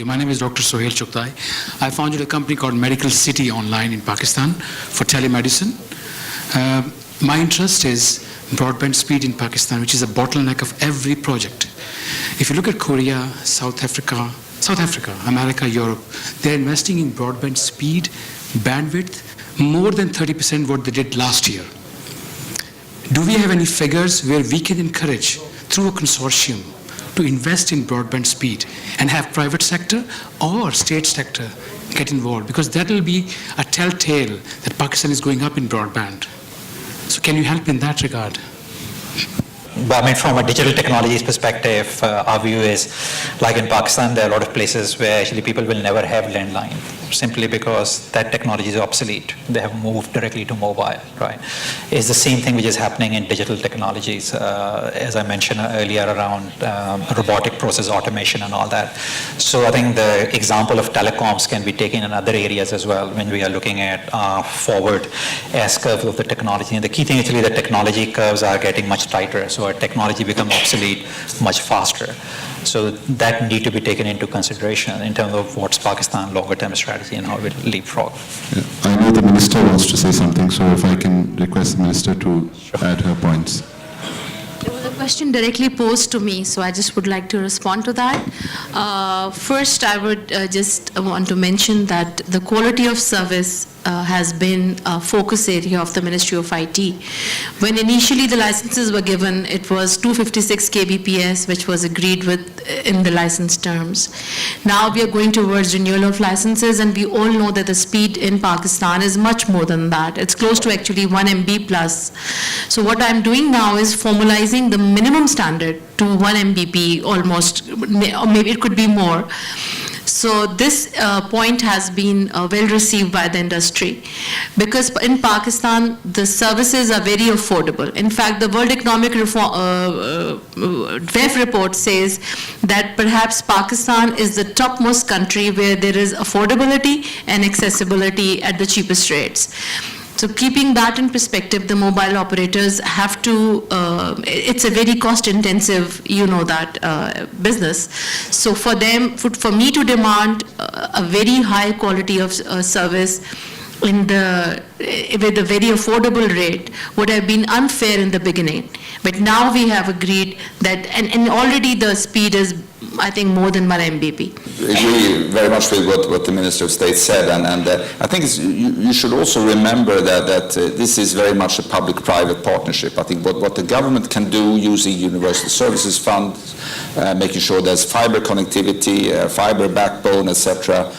My name is Dr. Suhail Chughtai. I founded a company called Medical City Online in Pakistan for telemedicine. My interest is broadband speed in Pakistan, which is a bottleneck of every project. If you look at Korea, South Africa, America, Europe, they're investing in broadband speed, bandwidth, more than 30% what they did last year. Do we have any figures where we can encourage, through a consortium, to invest in broadband speed and have private sector or state sector get involved? Because that will be a telltale that Pakistan is going up in broadband. So can you help in that regard? But I mean, from a digital technologies perspective, our view is, like in Pakistan, there are a lot of places where actually people will never have landline, simply because that technology is obsolete. They have moved directly to mobile, right? It's the same thing which is happening in digital technologies, as I mentioned earlier, around robotic process automation and all that. So I think the example of telecoms can be taken in other areas as well when we are looking at forward S-curve of the technology. And the key thing actually, the technology curves are getting much tighter. So our technology becomes obsolete much faster. So that need to be taken into consideration in terms of what's Pakistan's longer-term strategy and how we leapfrog. Yeah. I know the Minister wants to say something, so if I can request the Minister to add her points. There was a question directly posed to me, so I just would like to respond to that. First, I would just want to mention that the quality of service has been a focus area of the Ministry of IT. When initially the licenses were given, it was 256 kbps, which was agreed with in the license terms. Now we are going towards renewal of licenses, and we all know that the speed in Pakistan is much more than that. It's close to actually 1 MB plus. So what I'm doing now is formalizing the minimum standard to 1 Mbp almost, or maybe it could be more. So this point has been well received by the industry, because in Pakistan the services are very affordable. In fact, the World Economic WEF report says that perhaps Pakistan is the topmost country where there is affordability and accessibility at the cheapest rates. So keeping that in perspective, the mobile operators have to, it's a very cost intensive, you know that, business. So for them, for me to demand a very high quality of service with a very affordable rate would have been unfair in the beginning. But now we have agreed that, and already the speed is, I think, more than 1 Mbp. I agree very much with what the Minister of State said, and I think you should also remember that this is very much a public-private partnership. I think what the government can do using Universal Services Fund, making sure there's fiber connectivity, fiber backbone, etc.,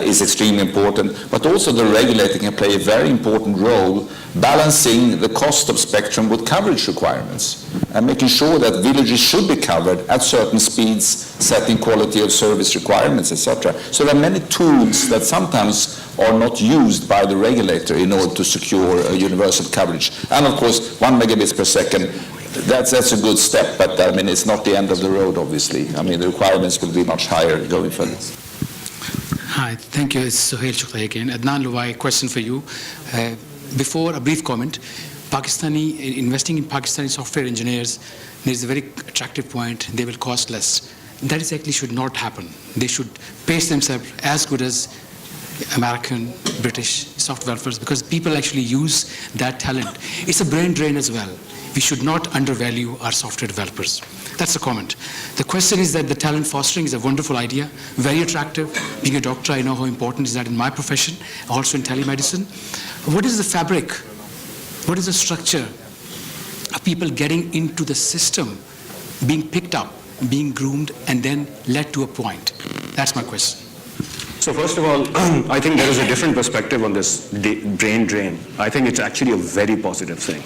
is extremely important. But also the regulator can play a very important role balancing the cost of spectrum with coverage requirements and making sure that villages should be covered at certain speeds, setting quality of service requirements, etc. So there are many tools that sometimes are not used by the regulator in order to secure a universal coverage. And of course, 1 megabits per second, that's a good step, but I mean, it's not the end of the road, obviously. I mean, the requirements will be much higher going forward. Hi, thank you. It's Suhail Chughtai again. Adnan Luwai, question for you. Before a brief comment, investing in Pakistani software engineers, there's a very attractive point, they will cost less. That exactly should not happen. They should pace themselves as good as American, British software developers, because people actually use that talent. It's a brain drain as well. We should not undervalue our software developers. That's the comment. The question is that the talent fostering is a wonderful idea, very attractive. Being a doctor, I know how important is that in my profession, also in telemedicine. What is the fabric? What is the structure of people getting into the system, being picked up, being groomed, and then led to a point? That's my question. So first of all, I think there is a different perspective on this brain drain. I think it's actually a very positive thing.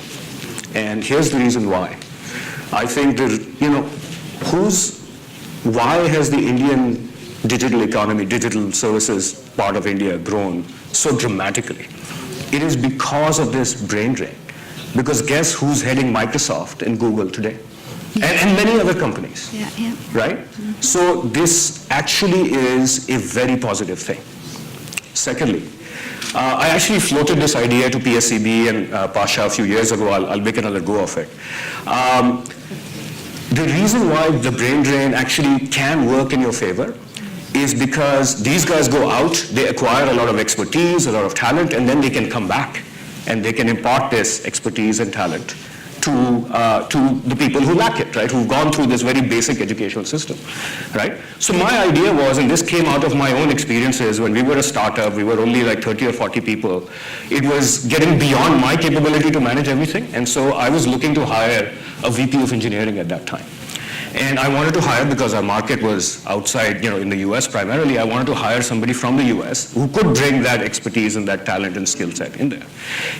And here's the reason why. I think why has the Indian digital economy, digital services part of India grown so dramatically? It is because of this brain drain. Because guess who's heading Microsoft and Google today? And many other companies, right? So this actually is a very positive thing. Secondly, I actually floated this idea to PSCB and Pasha a few years ago. I'll make another go of it. The reason why the brain drain actually can work in your favor is because these guys go out, they acquire a lot of expertise, a lot of talent, and then they can come back and they can impart this expertise and talent to the people who lack it, right, who've gone through this very basic educational system, right? So my idea was, and this came out of my own experiences when we were a startup, we were only like 30 or 40 people, it was getting beyond my capability to manage everything, and so I was looking to hire a VP of engineering at that time. And I wanted to hire, because our market was outside, in the US primarily, I wanted to hire somebody from the US who could bring that expertise and that talent and skill set in there.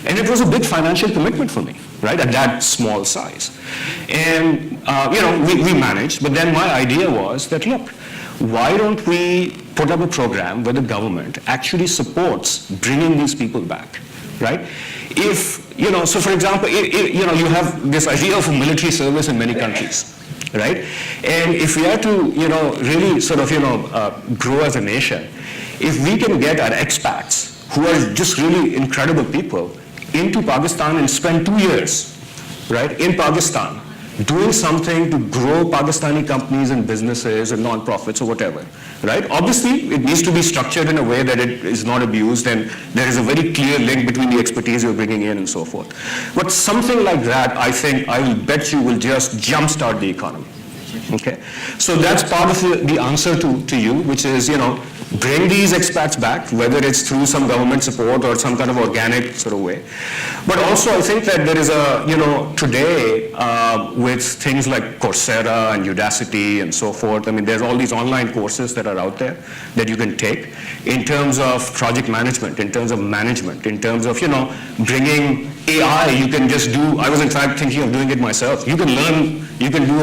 And it was a big financial commitment for me, right, at that small size. And, we managed, but then my idea was that, look, why don't we put up a program where the government actually supports bringing these people back, right? If, so for example, you have this idea of a military service in many countries, right? And if we are to, really sort of, grow as a nation, if we can get our expats, who are just really incredible people, into Pakistan and spend 2 years, right, in Pakistan, doing something to grow Pakistani companies and businesses and non-profits or whatever, right? Obviously, it needs to be structured in a way that it is not abused and there is a very clear link between the expertise you're bringing in and so forth. But something like that, I think, I will bet you will just jumpstart the economy, okay? So that's part of the answer to you, which is, bring these expats back, whether it's through some government support or some kind of organic sort of way. But also I think that there is today with things like Coursera and Udacity and so forth, I mean, there's all these online courses that are out there that you can take in terms of project management, in terms of management, in terms of, bringing AI, you can just do, I was in fact thinking of doing it myself. You can learn, you can do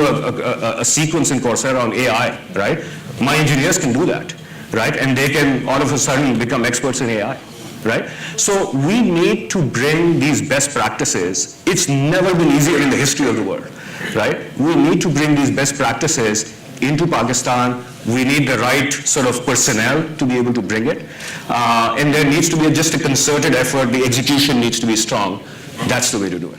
a sequence in Coursera on AI, right? My engineers can do that, right? And they can all of a sudden become experts in AI, right? So we need to bring these best practices. It's never been easier in the history of the world, right? We need to bring these best practices into Pakistan. We need the right sort of personnel to be able to bring it. And there needs to be just a concerted effort. The execution needs to be strong. That's the way to do it.